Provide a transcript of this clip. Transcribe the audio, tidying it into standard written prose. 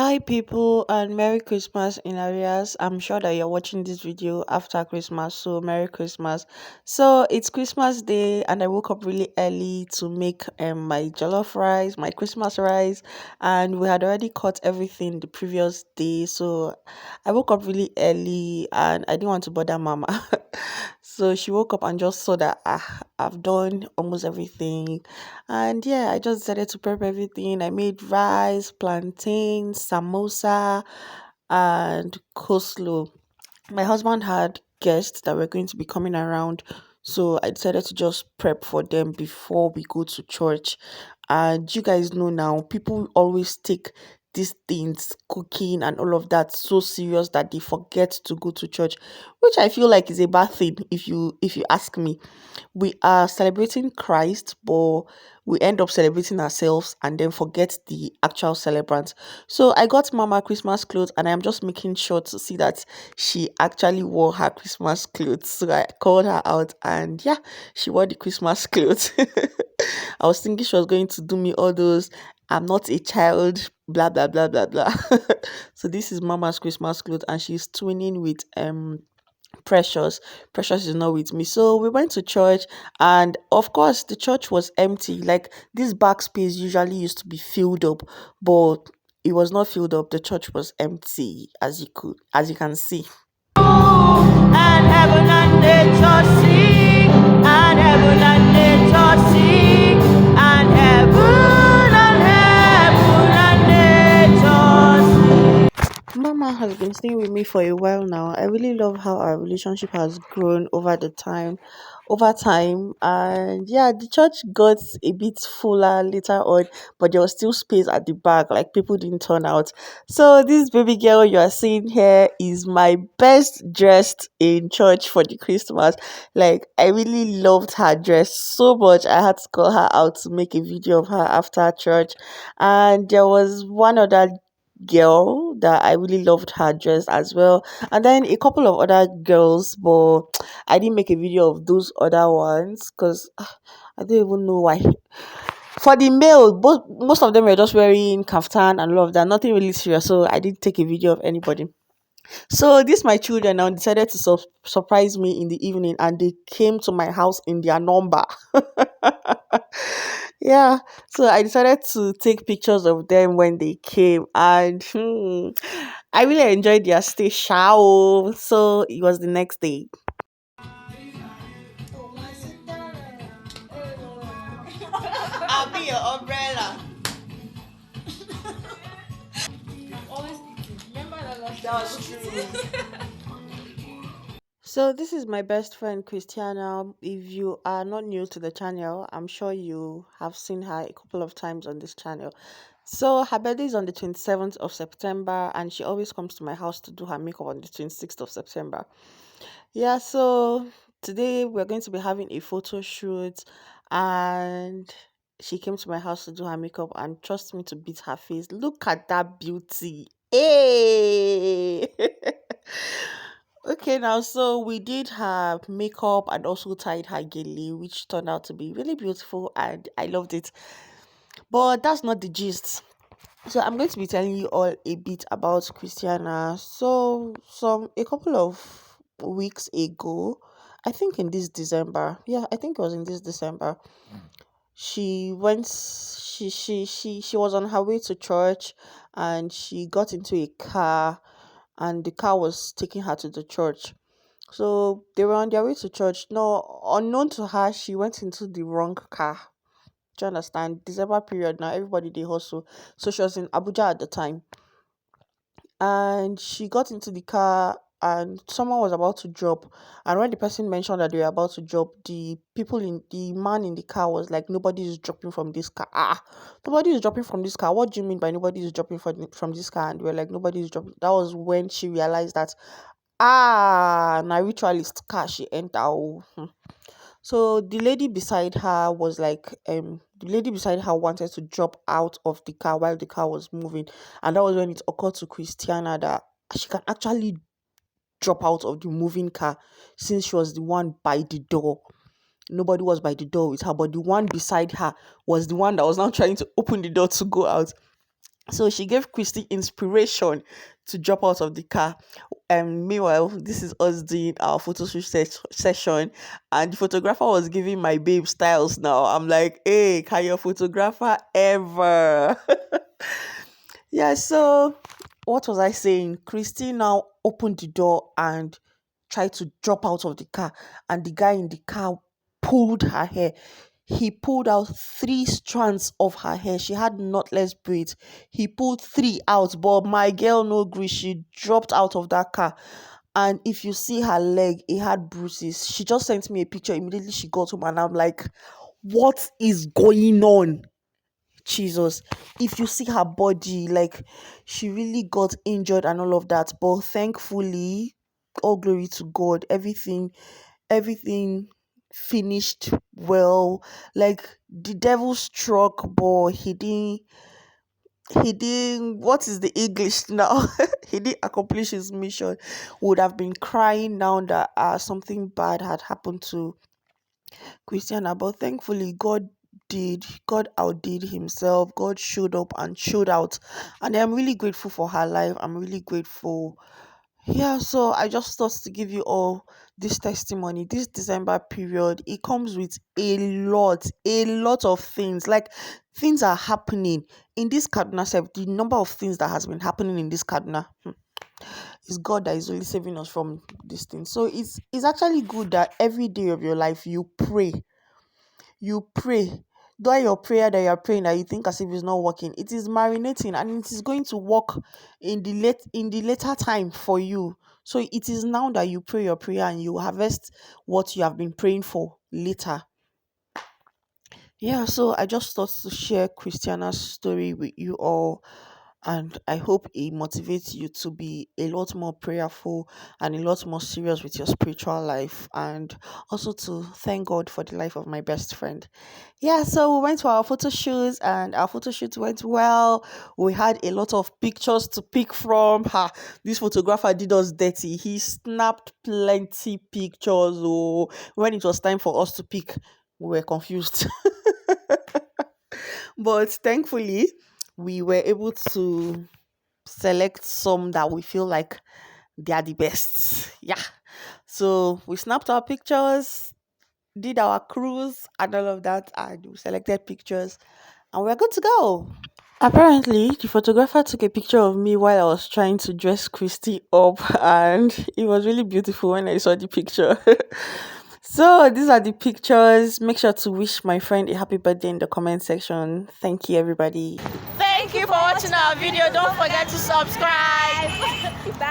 Hi people and Merry Christmas in arrears. I'm sure that you're watching this video after Christmas, so Merry Christmas. So it's Christmas Day and I woke up really early to make my jollof rice, my Christmas rice, and we had already cut everything the previous day. So I woke up really early and I didn't want to bother mama. So she woke up and just saw that I've done almost everything, and yeah, I just decided to prep everything. I made rice, plantain, samosa, and coleslaw. My husband had guests that were going to be coming around, so I decided to just prep for them before we go to church. And you guys know now, people always take these things, cooking and all of that, so serious that they forget to go to church, which I feel like is a bad thing if you ask me. We are celebrating Christ, but we end up celebrating ourselves and then forget the actual celebrant. So I got Mama Christmas clothes and I'm just making sure to see that she actually wore her Christmas clothes. So I called her out and yeah, she wore the Christmas clothes. I was thinking she was going to do me all those I'm not a child, blah blah blah blah blah. So this is Mama's Christmas clothes and she's twinning with Precious. Precious is not with me. So we went to church, and of course, the church was empty. Like this back space usually used to be filled up, but it was not filled up. The church was empty, as you can see. And heaven and nature sing, and heaven and nature sing, and heaven and nature sing. Mama has been staying with me for a while now. I really love how our relationship has grown over time. And yeah, the church got a bit fuller later on, but there was still space at the back, like people didn't turn out. So this baby girl you are seeing here is my best dressed in church for the Christmas. Like I really loved her dress so much. I had to call her out to make a video of her after church. And there was one other girl that I really loved her dress as well. And then a couple of other girls, but I didn't make a video of those other ones because I don't even know why. For the male, most of them were just wearing kaftan and all of that, nothing really serious. So I didn't take a video of anybody. So these my children now decided to surprise me in the evening, and they came to my house in their number. Yeah, so I decided to take pictures of them when they came, and I really enjoyed their stay. Show. So it was the next day. I'll be your umbrella. That was true. So this is my best friend Christiana. If you are not new to the channel, I'm sure you have seen her a couple of times on this channel. So her birthday is on the 27th of September and she always comes to my house to do her makeup on the 26th of September. Yeah, so today we're going to be having a photo shoot and she came to my house to do her makeup and trust me to beat her face. Look at that beauty. Hey! Okay, now so we did her makeup and also tied her gele, which turned out to be really beautiful and I loved it. But that's not the gist. So I'm going to be telling you all a bit about Christiana. So a couple of weeks ago, I think in this December, yeah, I think it was in this December, she went she was on her way to church and she got into a car and the car was taking her to the church. So they were on their way to church. No, unknown to her, she went into the wrong car. Do you understand? December period now, everybody they hustle. So she was in Abuja at the time. And she got into the car and someone was about to drop. And when the person mentioned that they were about to drop, the man in the car was like, nobody is dropping from this car. Nobody is dropping from this car. What do you mean by nobody is dropping from this car? And we are like, nobody is dropping. That was when she realized that na ritualist car she enter. Oh. So the lady beside her wanted to drop out of the car while the car was moving, and that was when it occurred to Christiana that she can actually drop out of the moving car since she was the one by the door. Nobody was by the door with her, but the one beside her was the one that was now trying to open the door to go out. So she gave Christy inspiration to drop out of the car. And meanwhile, this is us doing our photo shoot session, and the photographer was giving my babe styles. Now I'm like, hey, can your photographer ever? Yeah, so what was I saying? Christine now opened the door and tried to drop out of the car, and the guy in the car pulled her hair. He pulled out three strands of her hair. She had knotless braids. He pulled three out, but my girl no gree. She dropped out of that car. And if you see her leg, it had bruises. She just sent me a picture. Immediately she got home, and I'm like, what is going on? Jesus, if you see her body, like she really got injured and all of that, but thankfully, all glory to God, everything finished well. Like the devil struck, but he didn't, what is the English now? He didn't accomplish his mission. Would have been crying now that something bad had happened to Christiana, but thankfully God outdid himself. God showed up and showed out, and I'm really grateful for her life. I'm really grateful. Yeah, so I just thought to give you all this testimony. This December period, it comes with a lot of things. Like things are happening in this Kaduna self. The number of things that has been happening in this Kaduna, is God that is really saving us from this thing. So it's actually good that every day of your life you pray. Though your prayer that you are praying that you think as if it's not working, it is marinating and it is going to work in the later time for you. So it is now that you pray your prayer and you harvest what you have been praying for later. Yeah, so I just thought to share Christiana's story with you all, and I hope it motivates you to be a lot more prayerful and a lot more serious with your spiritual life, and also to thank God for the life of my best friend. Yeah, so we went to our photo shoots and our photo shoot went well. We had a lot of pictures to pick from. Ha, this photographer did us dirty. He snapped plenty pictures. Oh, when it was time for us to pick, we were confused. But thankfully, we were able to select some that we feel like they are the best. Yeah. So we snapped our pictures, did our cruise and all of that, and we selected pictures, and we're good to go. Apparently, the photographer took a picture of me while I was trying to dress Christy up, and it was really beautiful when I saw the picture. So, these are the pictures. Make sure to wish my friend a happy birthday in the comment section. Thank you, everybody. Thank you for watching our video. Don't forget to subscribe. Bye.